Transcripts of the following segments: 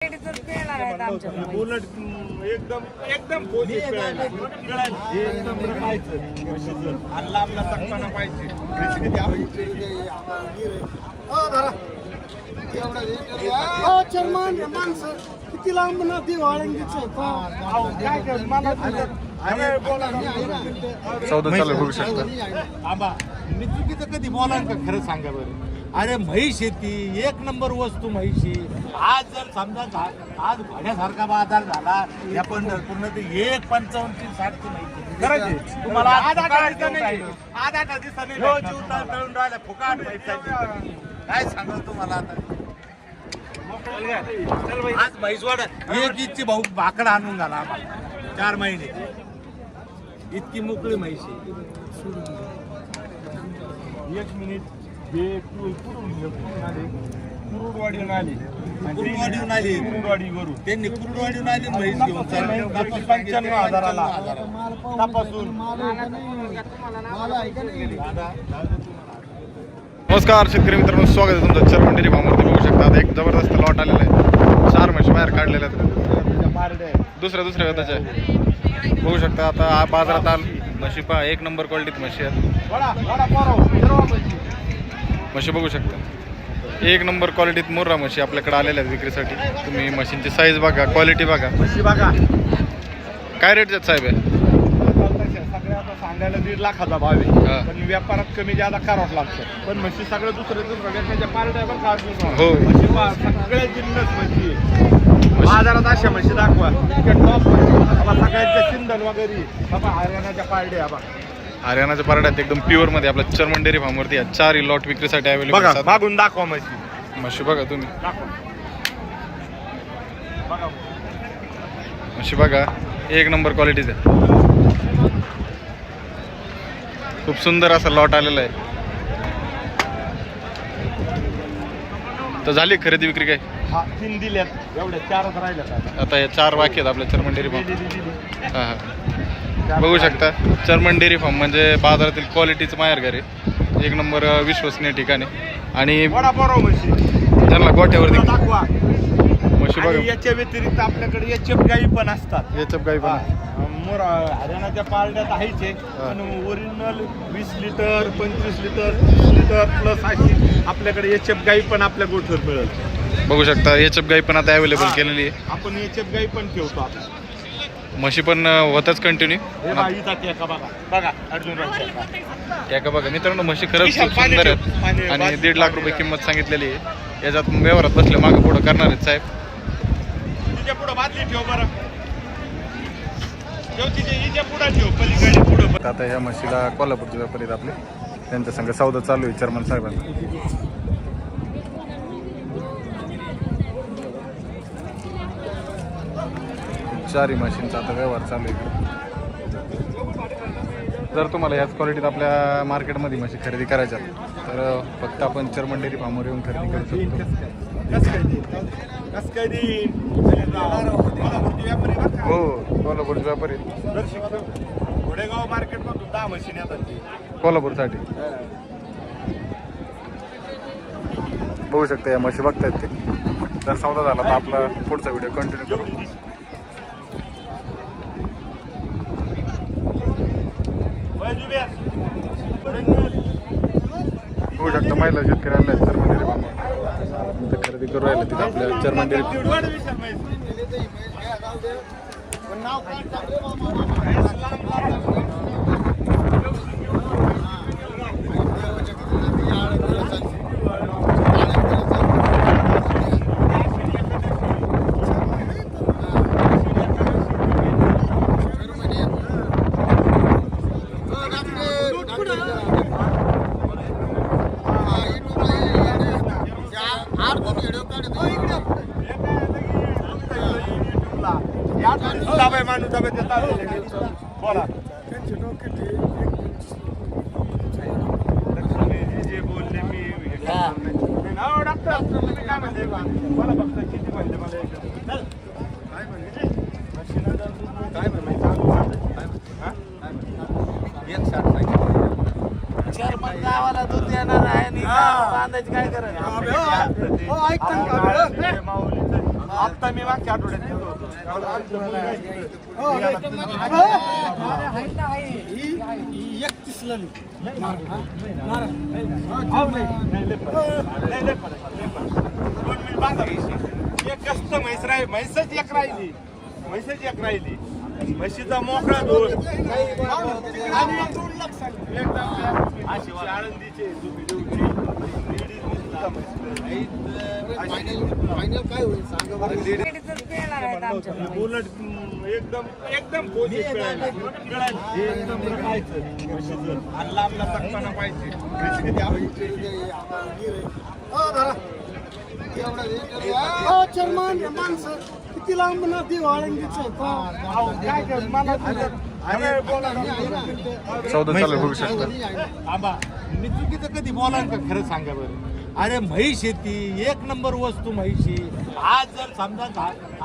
Bullet एकदम एकदम माणसं किती लांब ना ती वाळंगीचं चौदा चालू बघू शकता. मी चुकीचं कधी बोला का खरं सांगा बरं. अरे म्हैस येते एक नंबर वस्तू म्हैशी. आज जर समजा आज भाड्यासारखा बाजार झाला या पंढरपूरनं तर 1.55-60 म्हैस करायची तुम्हाला आज 8 दिवसांनी तळून राहिला फुकाट म्हैसाची. काय सांगाल तुम्हाला आता आज म्हैस वाढत एक इच्छी भाऊ भाकडा आणून झाला आम्हाला 4 महिने इतकी मोकळी म्हैशी. 1 मिनिट कुरुडवाडीहून आली कुरुडवाडीवरून त्यांनी कुरुडवाडीहून आली म्हैस घेऊन 95,000 तपासून. नमस्कार शेतकरी मित्रांनो, स्वागत आहे तुमचं चर्मन डेअरी फार्मवरती. बघू शकता आता एक जबरदस्त लॉट आलेला आहे. 4 म्हशी बाहेर काढलेल्या आहेत, दुसऱ्या वेताच्या आहे. बघू शकता आता बाजारात आल म्हशी पहा, एक नंबर क्वालिटीत म्हशी आहेत. म्हशी बघू शकता एक नंबर क्वालिटीत मुर्रा म्हशी आपल्याकडे आलेल्या आहेत विक्रीसाठी. तुम्ही मशीनची साईज बघा, क्वालिटी बघा. म्हशी बघा काय रेट आहेत साहेब? सगळ्या सांगायला 1.5 लाखाचा भाव आहे, पण व्यापारात कमी जादा करावं लागतं. पण म्हशी सगळं दुसऱ्या त्याच्या पार्ट्या पण काढून हो म्हशी सगळ्या जिन्नस म्हशी बाजारात अशा म्हशी दाखवा टॉप सगळ्यांच्या सिंधन वगैरे बाबा हरियाणाच्या पार्ट्या बघा. हरियाणाच्या पारड्यात एकदम प्युअर मध्ये आपल्या चर्मन डेअरी फार्मवरती 4 लॉट विक्रीसाठी अवेलेबल बघा. आहेत. मागून दाखवा म्हशी. म्हशी बघा तुम्ही, बघा म्हशी बघा एक नंबर क्वालिटीचा. खूप सुंदर असा लॉट आलेला आहे. तर झाली खरेदी विक्री काय? हा 3 दिल्यात, एवढ्या 4च राहिल्यात. आता या 4 बाकी आहेत आपल्या चर्मन डेअरी फार्म. हां हां बघू शकता चर्मन डेअरी फार्म म्हणजे बाजारातील क्वालिटीचं माहेरघर आहे. एक नंबर विश्वसनीय ठिकाणी. आणि म्हशी त्यांना गोठ्यावरती दाखवा म्हशी बघा. याच्या व्यतिरिक्त आपल्याकडे एचएफ गाई पण असतात. याच्यात काही पण हरियाणाच्या पार्ट्यात आहेच आहे, पण original 20 litre 25 litre 30 litre plus अशी आपल्याकडे एचएफ गाई पण आपल्या गोठ्यावर मिळेल. बघू शकता याच्यात गाई पण आता अवेलेबल केलेली आहे. आपण एचएफ गाई पण ठेवतो. आपण म्हशी पण होतच कंटिन्यू. बघा अर्जुन का बघा मित्रांनो, म्हशी खरंच खूप सुंदर आहेत आणि 1.5 लाख रुपये किंमत सांगितलेली आहे. याच्यात व्यवहारात बसले मागं पुढं करणार आहेत साहेब. तिच्या पुढं बादली ठेव बरं, तिच्या पुढं ठेव पलीकडे पुढं. आता ह्या म्हशीला कोल्हापूरचे व्यापारी आहेत आपले, त्यांच्या संग सौदा चालू आहे चर्मन साहेबांना. 4 म्हशींचा आता व्यवहार चालू आहे. जर तुम्हाला ह्याच क्वालिटीत आपल्या मार्केटमध्ये म्हशी खरेदी करायच्या तर फक्त आपण चर्मन डेअरी फार्मवर येऊन खरेदी करू शकतो. हो कोल्हापूरचे व्यापारी घोडेगाव मार्केटमधून 10 म्हशी येतात कोल्हापूरसाठी. बघू शकता या म्हशी बघतायत ते. जर सौदा झाला तर आपला पुढचा व्हिडिओ कंटिन्यू करू. होऊ शकतं महिला शेतकरी आल्या आहेत चर्मन डेअरी फार्म खरेदी करू राहिले तिथे आपल्या चर्मन डेअरी. बोला जे बोलले मी डॉक्टर तुम्ही काय म्हणते मला फक्त किती म्हणते मला काय चर्मन गावाला दूध देणार आहे आणि बांधायची काय करायचं. आता मी मागच्या आठवड्यात गेलो होतो. ही 31 ला नाही. एक कष्ट म्हैसच एक राहिली. म्हशीचा मोकळा दोन अशी आळंदीचे बुलट एकदम पोझिट आणि लांबला पटकन पाहिजे. चर्मन माणसं किती लांब ना देव आळंदीचं काय कर मला चौदा चालू बघू शकता. थांबा, मी चुकीचं कधी बोला का खरं सांगा बरं. अरे म्हैस शेती एक नंबर वस्तू म्हैशी. आज जर समजा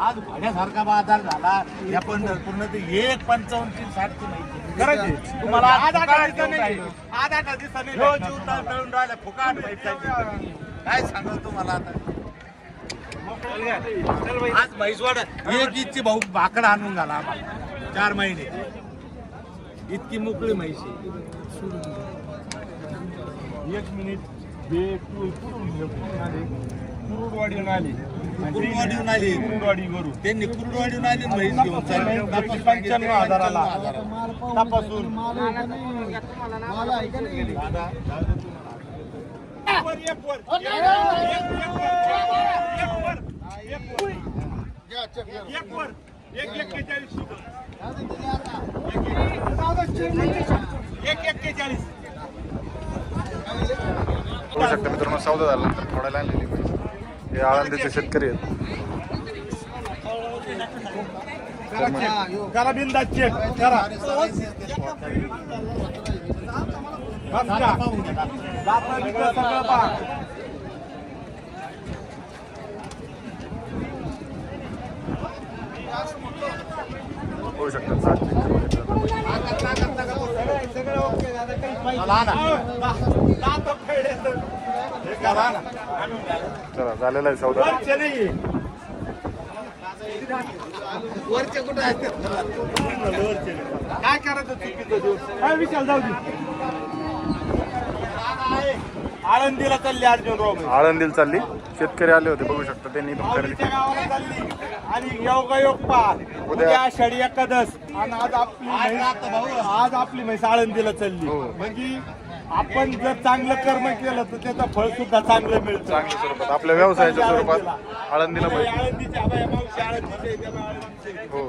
आज भाड्यासारखा बाजार झाला या पंढरपूरनं तर 1.55-60 म्हैशी करायची. तुम्हाला आज फुकाट आठ देऊन नाही. राहिले. आज 8 दिवसांनी ह्यो जीव तळून राहिला फुकाट म्हैसाची. काय सांगा तुम्हाला आता आज म्हैसवाड एक इच्छी भाऊ भाकड आणून घाला आम्हाला 4 महिने इतकी मोकळी म्हैशी. 1 मिनिट कुरुडवाडीहून आली. कुरुडवाडीहून आली. कुरुडवाडी करू त्यांनी कुरुडवाडीहून आली म्हैस घेऊन चालली. 95,000 तपासून बघू शकता मित्रांनो, सौदा झाल्यानंतर थोड्याला आणलेली म्हैस. हे आळंदीचे शेतकरी आहेत. करा बिंदा चेक करा. सगळं पहा. बघू शकता चांगली. सगळं ओके दादा. काही चला ना. चला ना. चला झालेला आहे सौदा. वरचे नाही. वरचे कुठे आहेत? काय करायचं चुकीचं दिवस काय विचार जाऊ दे. आळंदीला चालली अर्जुन राव. आळंदीला चालली. शेतकरी आले होते बघू शकता. त्यांनी इथून खरेदी माऊलीच्या गावाला चालली आणि योगायोग पहा. उद्या आषाढी एकादश आणि आज आपली म्हैस आळंदीला चालली. हो. म्हणजे आपण जर चांगलं कर्म केलं तर त्याचं फळ सुद्धा चांगलं मिळतं. चांगल्या स्वरूपात आपल्या व्यवसायाच्या स्वरूपात आळंदीला म्हैस. आळंदीच्या मावशी आळंदीचे हो.